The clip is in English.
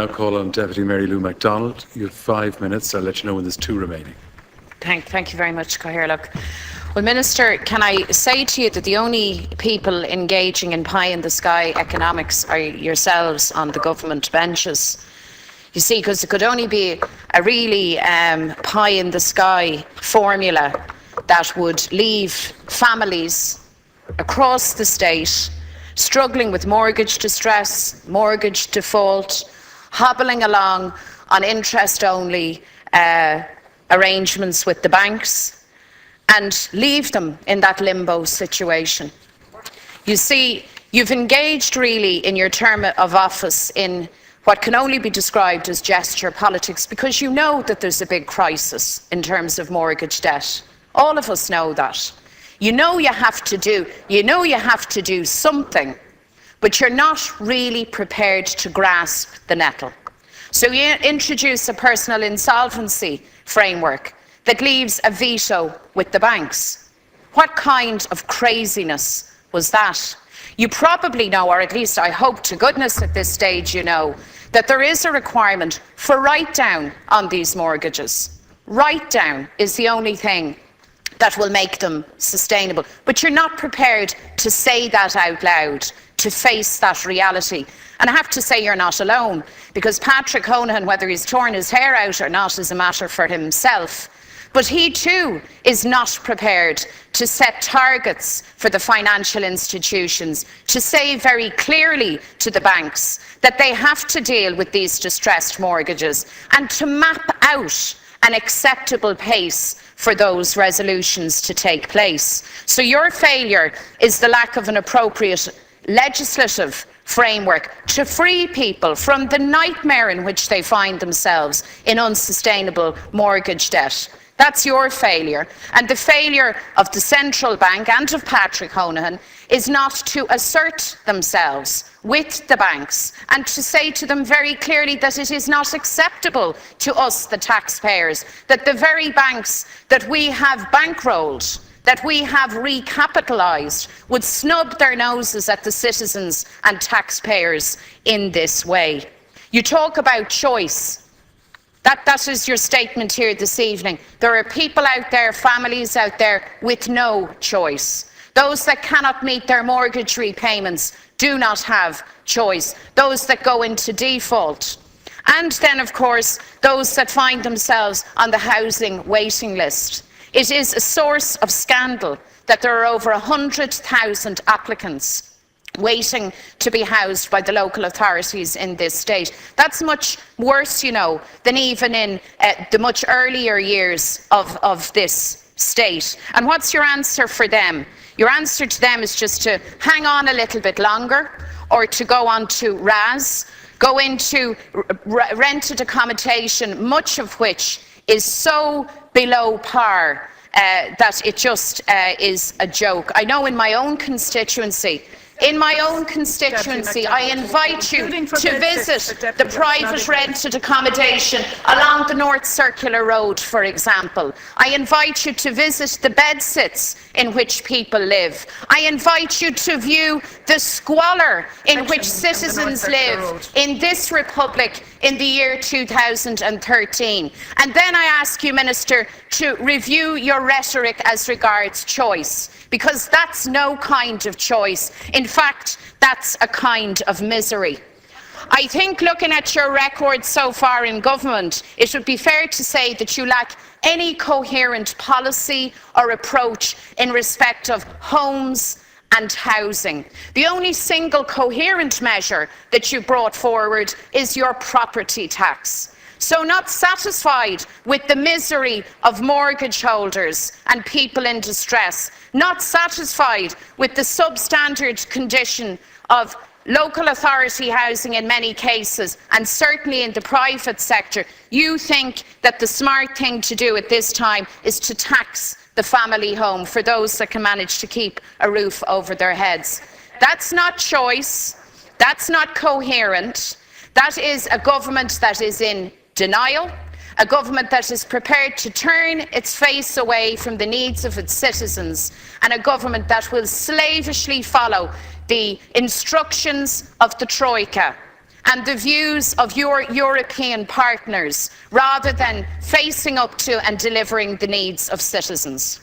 now call on Deputy Mary Lou McDonald. You have 5 minutes. I'll let you know when there's 2 remaining. Thank you very much, Cathaoirleach. Well, Minister, can I say to you that the only people engaging in pie-in-the-sky economics are yourselves on the government benches? You see, because it could only be a really pie-in-the-sky formula that would leave families across the state struggling with mortgage distress, mortgage default, hobbling along on interest-only arrangements with the banks, and leave them in that limbo situation. You see, you've engaged really in your term of office in what can only be described as gesture politics, because you know that there's a big crisis in terms of mortgage debt. All of us know that. You know you have to do something, but you're not really prepared to grasp the nettle. So you introduce a personal insolvency framework that leaves a veto with the banks. What kind of craziness was that? You probably know, or at least I hope to goodness at this stage you know, that there is a requirement for write-down on these mortgages. Write-down is the only thing that will make them sustainable. But you're not prepared to say that out loud, to face that reality. And I have to say you're not alone, because Patrick Honohan, whether he's torn his hair out or not, is a matter for himself. But he too is not prepared to set targets for the financial institutions, to say very clearly to the banks that they have to deal with these distressed mortgages, and to map out an acceptable pace for those resolutions to take place. So your failure is the lack of an appropriate legislative framework to free people from the nightmare in which they find themselves in unsustainable mortgage debt. That's your failure. And the failure of the central bank and of Patrick Honohan is not to assert themselves with the banks and to say to them very clearly that it is not acceptable to us, the taxpayers, that the very banks that we have bankrolled, that we have recapitalised, would snub their noses at the citizens and taxpayers in this way. You talk about choice. That is your statement here this evening. There are people out there, families out there, with no choice. Those that cannot meet their mortgage repayments do not have choice. Those that go into default. And then, of course, those that find themselves on the housing waiting list. It is a source of scandal that there are over 100,000 applicants waiting to be housed by the local authorities in this state. That's much worse, you know, than even in the much earlier years of this state. And what's your answer for them? Your answer to them is just to hang on a little bit longer, or to go on to RAS, go into rented accommodation, much of which is so below par that it just is a joke. I know in my own constituency, I invite you to visit the private rented accommodation along the North Circular Road, for example. I invite you to visit the bedsits in which people live. I invite you to view the squalor in which citizens live in this republic in the year 2013. And then I ask you, Minister, to review your rhetoric as regards choice, because that's no kind of choice. In fact, that's a kind of misery. I think, looking at your record so far in government, it would be fair to say that you lack any coherent policy or approach in respect of homes and housing. The only single coherent measure that you brought forward is your property tax. So, not satisfied with the misery of mortgage holders and people in distress, not satisfied with the substandard condition of local authority housing in many cases, and certainly in the private sector, you think that the smart thing to do at this time is to tax the family home for those that can manage to keep a roof over their heads. That's not choice. That's not coherent. That is a government that is in denial, a government that is prepared to turn its face away from the needs of its citizens, and a government that will slavishly follow the instructions of the Troika and the views of your European partners rather than facing up to and delivering the needs of citizens?